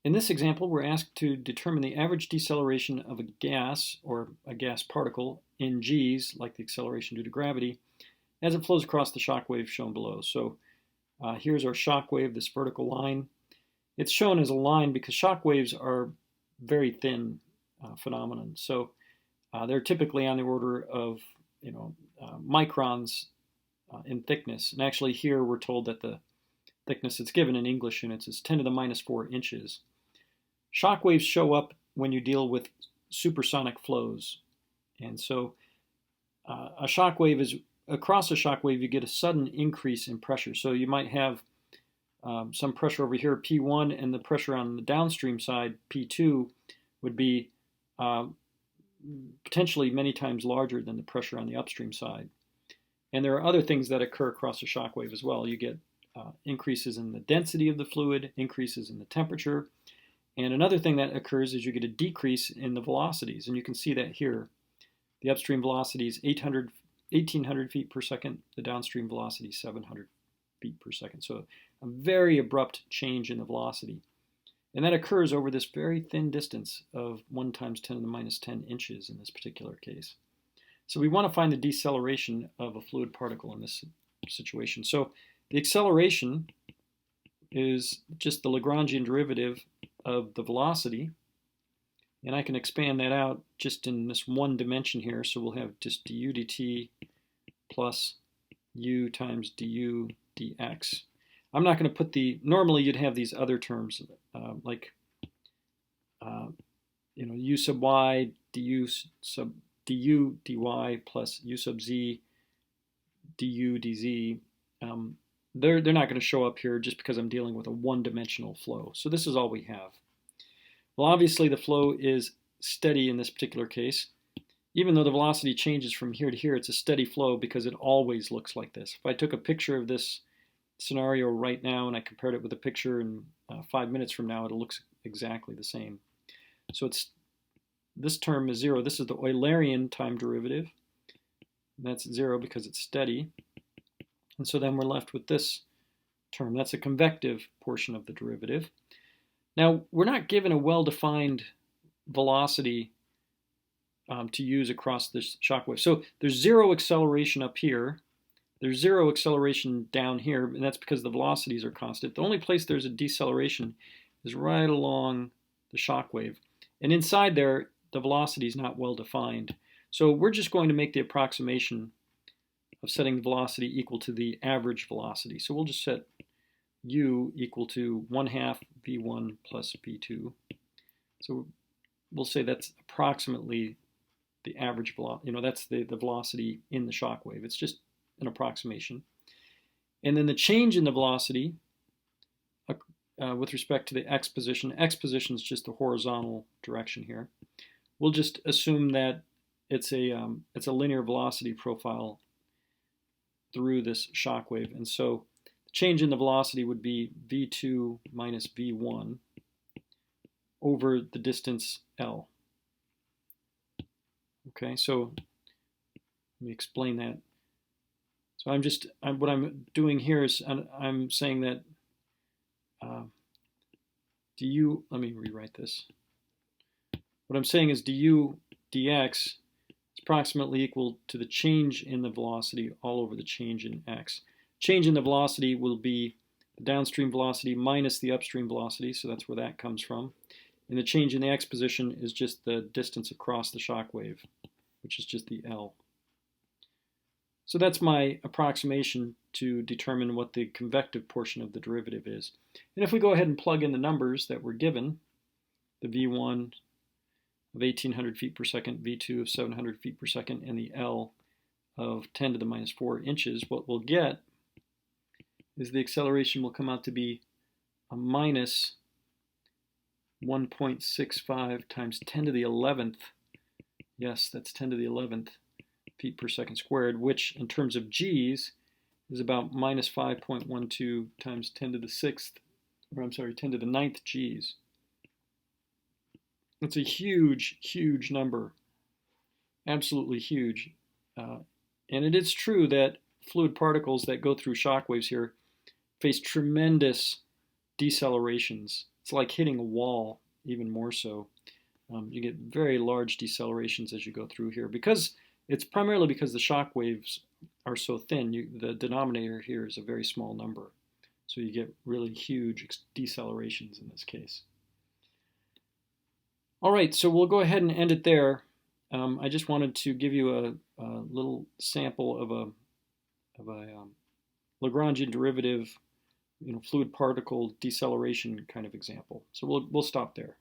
In this example, we're asked to determine the average deceleration of a gas or a gas particle in g's, like the acceleration due to gravity, as it flows across the shock wave shown below. So here's our shock wave, this vertical line. It's shown as a line because shock waves are very thin phenomenon. So they're typically on the order of microns in thickness. And actually here we're told that the thickness that's given in English units is 10 to the minus 4 inches. Shock waves show up when you deal with supersonic flows. And so a shock wave is, across a shock wave, you get a sudden increase in pressure. So you might have some pressure over here, P1, and the pressure on the downstream side, P2, would be potentially many times larger than the pressure on the upstream side. And there are other things that occur across a shock wave as well. You get increases in the density of the fluid, increases in the temperature, and another thing that occurs is you get a decrease in the velocities, and you can see that here. The upstream velocity is 1,800 feet per second, the downstream velocity is 700 feet per second. So a very abrupt change in the velocity. And that occurs over this very thin distance of 1 times 10 to the minus 10 inches in this particular case. So we want to find the deceleration of a fluid particle in this situation. So the acceleration is just the Lagrangian derivative of the velocity. And I can expand that out just in this one dimension here. So we'll have just du dt plus u times du dx. I'm not going to put normally you'd have these other terms like u sub y du dy plus u sub z du dz. They're not going to show up here just because I'm dealing with a one-dimensional flow. So this is all we have. Well, obviously the flow is steady in this particular case. Even though the velocity changes from here to here, it's a steady flow because it always looks like this. If I took a picture of this scenario right now and I compared it with a picture in 5 minutes from now, it looks exactly the same. So this term is 0. This is the Eulerian time derivative. And that's 0 because it's steady. And so then we're left with this term. That's a convective portion of the derivative. Now, we're not given a well-defined velocity to use across this shock wave. So there's 0 acceleration up here. There's 0 acceleration down here, and that's because the velocities are constant. The only place there's a deceleration is right along the shock wave. And inside there, the velocity is not well defined. So we're just going to make the approximation of setting the velocity equal to the average velocity. So we'll just set u equal to 1/2 v1 plus v2. So we'll say that's approximately the average velocity. That's the velocity in the shock wave. It's just an approximation. And then the change in the velocity with respect to the x position is just the horizontal direction here. We'll just assume that it's a linear velocity profile through this shock wave. And so the change in the velocity would be v2 minus v1 over the distance L. Okay, so let me explain that. So what I'm doing here is I'm saying that du, let me rewrite this. What I'm saying is du dx is approximately equal to the change in the velocity all over the change in x. Change in the velocity will be the downstream velocity minus the upstream velocity, so that's where that comes from. And the change in the x position is just the distance across the shock wave, which is just the L. So that's my approximation to determine what the convective portion of the derivative is. And if we go ahead and plug in the numbers that were given, the v1 of 1,800 feet per second, v2 of 700 feet per second, and the L of 10 to the minus 4 inches, what we'll get is the acceleration will come out to be a minus 1.65 times 10 to the 11th. Yes, that's 10 to the 11th feet per second squared, which in terms of g's is about minus 5.12 times 10 to the 6th, or I'm sorry, 10 to the 9th g's. It's a huge, huge number, absolutely huge. And it is true that fluid particles that go through shock waves here face tremendous decelerations It's like hitting a wall, even more so. You get very large decelerations as you go through here because it's primarily because the shock waves are so thin. The denominator here is a very small number. So you get really huge decelerations in this case. All right, so we'll go ahead and end it there. I just wanted to give you a little sample of a Lagrangian derivative, fluid particle deceleration kind of example. So we'll stop there.